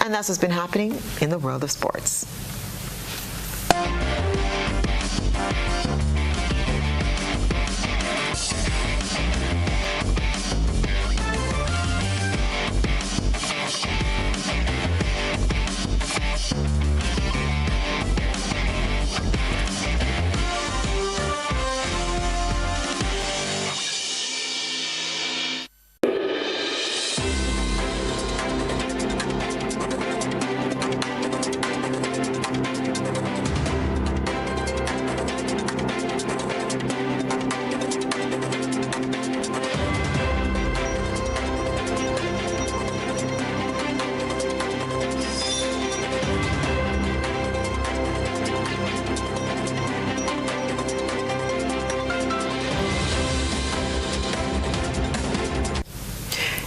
And that's what's been happening in the world of sports.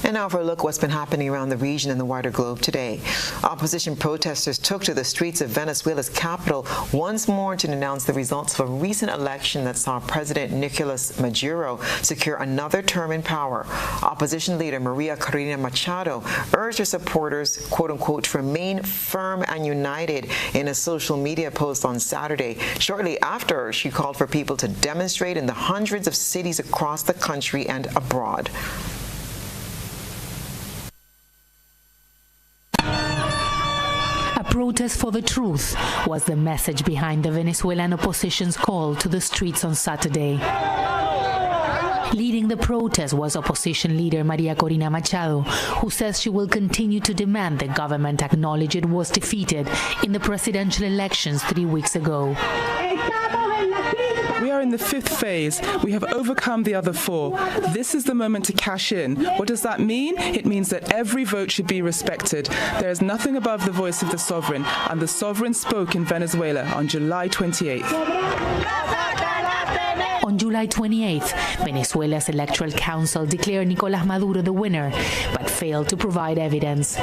And now for a look at what's been happening around the region and the wider globe today. Opposition protesters took to the streets of Venezuela's capital once more to denounce the results of a recent election that saw President Nicolas Maduro secure another term in power. Opposition leader Maria Corina Machado urged her supporters, quote-unquote, to remain firm and united in a social media post on Saturday, shortly after she called for people to demonstrate in the hundreds of cities across the country and abroad. Protest for the truth was the message behind the Venezuelan opposition's call to the streets on Saturday. Leading the protest was opposition leader Maria Corina Machado, who says she will continue to demand the government acknowledge it was defeated in the presidential elections 3 weeks ago. We are in the 5th phase. We have overcome the other 4. This is the moment to cash in. What does that mean? It means that every vote should be respected. There is nothing above the voice of the sovereign, and the sovereign spoke in Venezuela on July 28th. On July 28th, Venezuela's Electoral Council declared Nicolás Maduro the winner, but failed to provide evidence.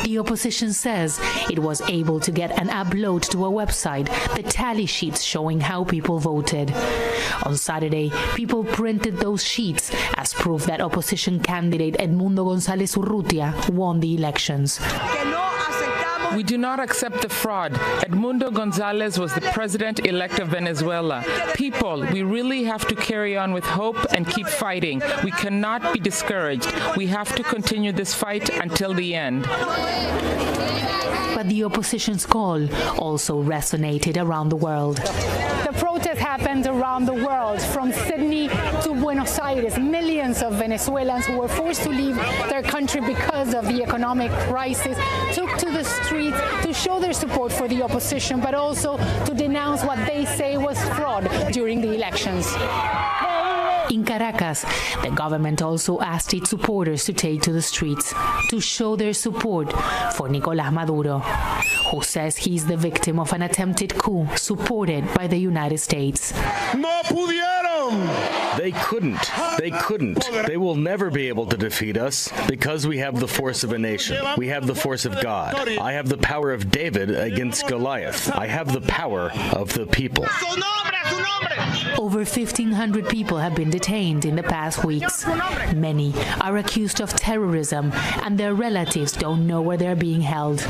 The opposition says it was able to get an upload to a website, the tally sheets showing how people voted. On Saturday, people printed those sheets as proof that opposition candidate Edmundo González Urrutia won the elections. We do not accept the fraud. Edmundo González was the president-elect of Venezuela. People, we really have to carry on with hope and keep fighting. We cannot be discouraged. We have to continue this fight until the end. But the opposition's call also resonated around the world. The protest happened around the world, from Sydney to Buenos Aires. Millions of Venezuelans who were forced to leave their country because of the economic crisis took to the streets to show their support for the opposition, but also to denounce what they say was fraud during the elections. In Caracas, the government also asked its supporters to take to the streets to show their support for Nicolás Maduro, who says he's the victim of an attempted coup supported by the United States. No pudieron! They couldn't. They will never be able to defeat us because we have the force of a nation. We have the force of God. I have the power of David against Goliath. I have the power of the people. Over 1,500 people have been detained in the past weeks. Many are accused of terrorism, and their relatives don't know where they're being held.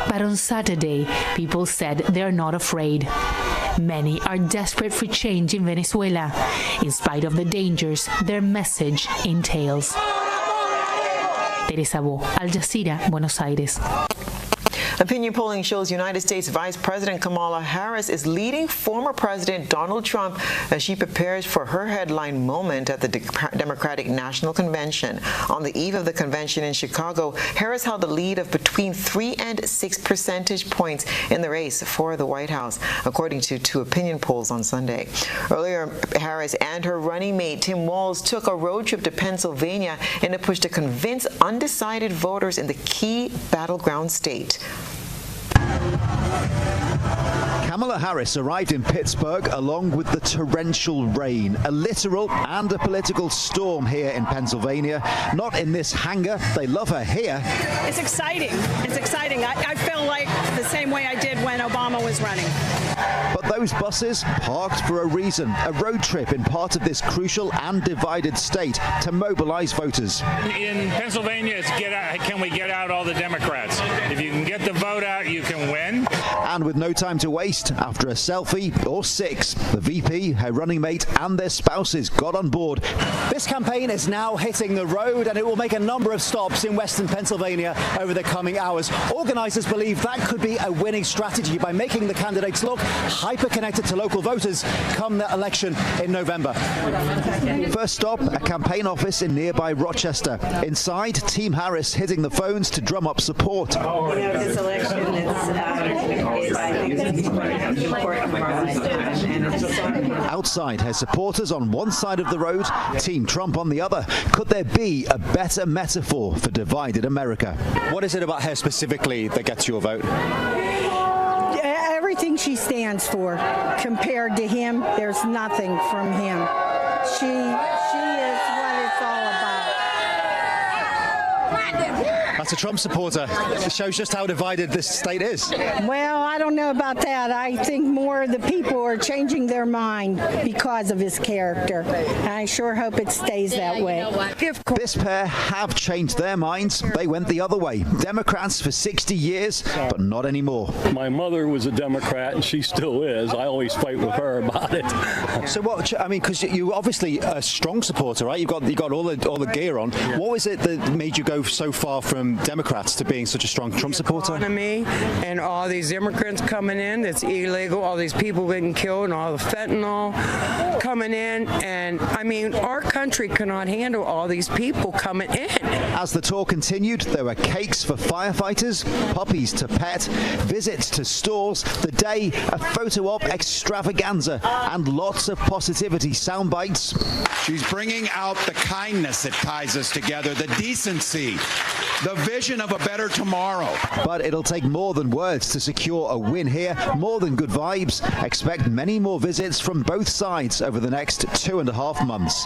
But on Saturday, people said they're not afraid. Many are desperate for change in Venezuela, in spite of the dangers their message entails. Teresa Bo, Al Jazeera, Buenos Aires. Opinion polling shows United States Vice President Kamala Harris is leading former President Donald Trump as she prepares for her headline moment at the Democratic National Convention. On the eve of the convention in Chicago, Harris held a lead of between 3 and 6 percentage points in the race for the White House, according to 2 opinion polls on Sunday. Earlier, Harris and her running mate Tim Walz took a road trip to Pennsylvania in a push to convince undecided voters in the key battleground state. Kamala Harris arrived in Pittsburgh along with the torrential rain, a literal and a political storm here in Pennsylvania. Not in this hangar. They love her here. It's exciting. It's exciting. I feel like the same way I did when Obama was running. But those buses parked for a reason, a road trip in part of this crucial and divided state to mobilize voters. In Pennsylvania, it's can we get out all the Democrats? If you can get the vote out, you can win. And with no time to waste, after a selfie or 6, the VP, her running mate and their spouses got on board. This campaign is now hitting the road and it will make a number of stops in western Pennsylvania over the coming hours. Organizers believe that could be a winning strategy by making the candidates look hyper-connected to local voters come the election in November. First stop, a campaign office in nearby Rochester. Inside, Team Harris hitting the phones to drum up support. This election is Outside, her supporters on one side of the road, Team Trump on the other. Could there be a better metaphor for divided America? What is it about her specifically that gets your vote? Everything she stands for. Compared to him, there's nothing from him. She is what it's all about. That's a Trump supporter. It shows just how divided this state is. Well, I don't know about that. I think more of the people are changing their mind because of his character. I sure hope it stays that way. This pair have changed their minds. They went the other way. Democrats for 60 years, but not anymore. My mother was a Democrat, and she still is. I always fight with her about it. So what? I mean, because you're obviously a strong supporter, right? You got all the gear on. What was it that made you go so far from Democrats to being such a strong Trump supporter? Economy and all these immigrants coming in that's illegal, all these people getting killed and all the fentanyl coming in, and I mean our country cannot handle all these people coming in. As the tour continued, there were cakes for firefighters, puppies to pet, visits to stores, the day a photo op extravaganza, and lots of positivity sound bites. She's bringing out the kindness that ties us together, the decency, the vision of a better tomorrow. But it'll take more than words to secure a win here, more than good vibes. Expect many more visits from both sides over the next 2.5 months.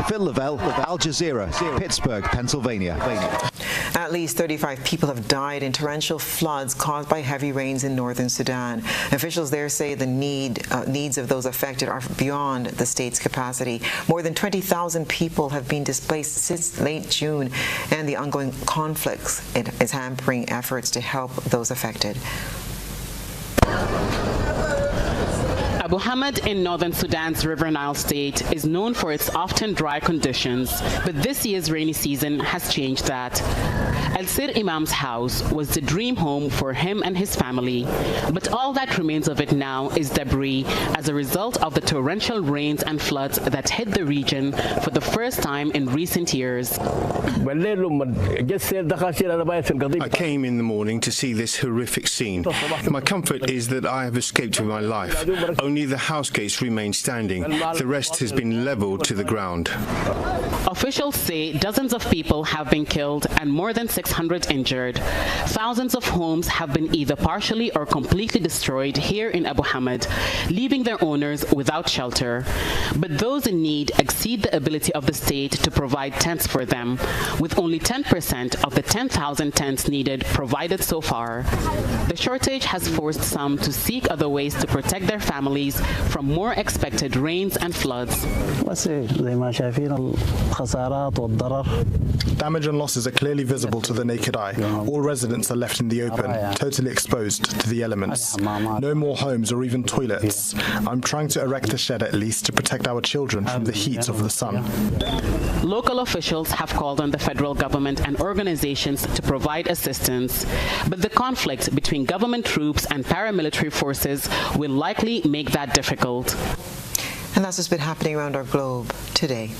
Phil Lavelle, Al Jazeera, Pittsburgh, Pennsylvania. At least 35 people have died in torrential floods caused by heavy rains in northern Sudan. Officials there say the needs of those affected are beyond the state's capacity. More than 20,000 people have been displaced since late June, and the ongoing conflicts is hampering efforts to help those affected. Abu Hamad in northern Sudan's River Nile state is known for its often dry conditions, but this year's rainy season has changed that. El Sir Imam's house was the dream home for him and his family, but all that remains of it now is debris as a result of the torrential rains and floods that hit the region for the first time in recent years. I came in the morning to see this horrific scene. My comfort is that I have escaped with my life. Only the house gates remain standing. The rest has been leveled to the ground. Officials say dozens of people have been killed and more than 600 injured. Thousands of homes have been either partially or completely destroyed here in Abu Hamad, leaving their owners without shelter. But those in need exceed the ability of the state to provide tents for them, with only 10% of the 10,000 tents needed provided so far. The shortage has forced some to seek other ways to protect their families from more expected rains and floods. Damage and losses are clearly visible to the naked eye. All residents are left in the open, totally exposed to the elements. No more homes or even toilets. I'm trying to erect a shed at least to protect our children from the heat of the sun. Local officials have called on the federal government and organizations to provide assistance, but the conflict between government troops and paramilitary forces will likely make that difficult. And that's what's been happening around our globe today.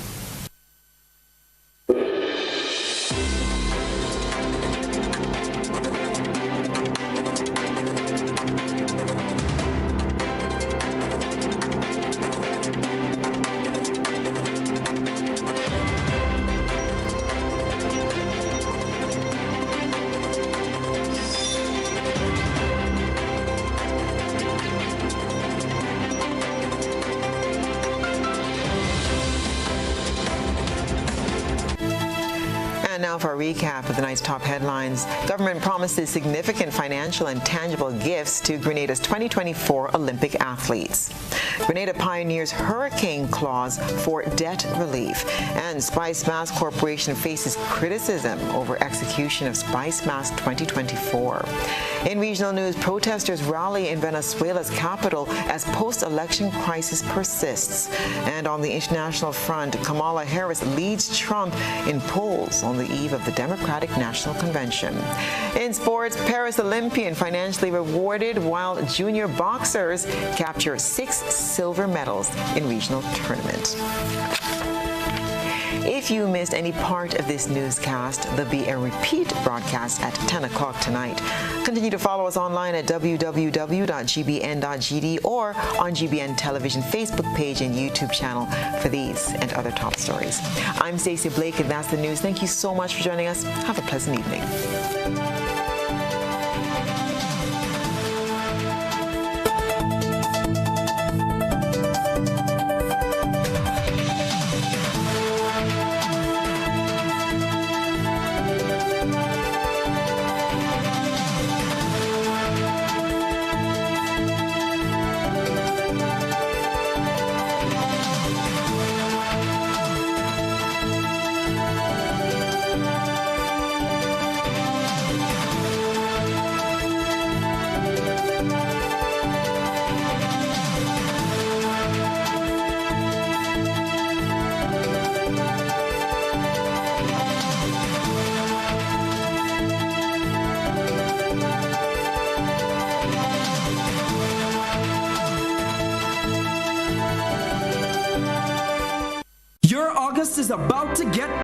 Now for a recap of the night's top headlines. Government promises significant financial and tangible gifts to Grenada's 2024 Olympic athletes. Grenada pioneers hurricane clause for debt relief. And Spice Mask Corporation faces criticism over execution of Spice Mask 2024. In regional news, protesters rally in Venezuela's capital as post-election crisis persists. And on the international front, Kamala Harris leads Trump in polls on the eve of the Democratic National Convention. In sports, Paris Olympian financially rewarded while junior boxers capture 6 silver medals in regional tournament. If you missed any part of this newscast, there'll be a repeat broadcast at 10 o'clock tonight. Continue to follow us online at www.gbn.gd or on GBN Television Facebook page and YouTube channel for these and other top stories. I'm Stasia Blake, and that's the news. Thank you so much for joining us. Have a pleasant evening. Your August is about to get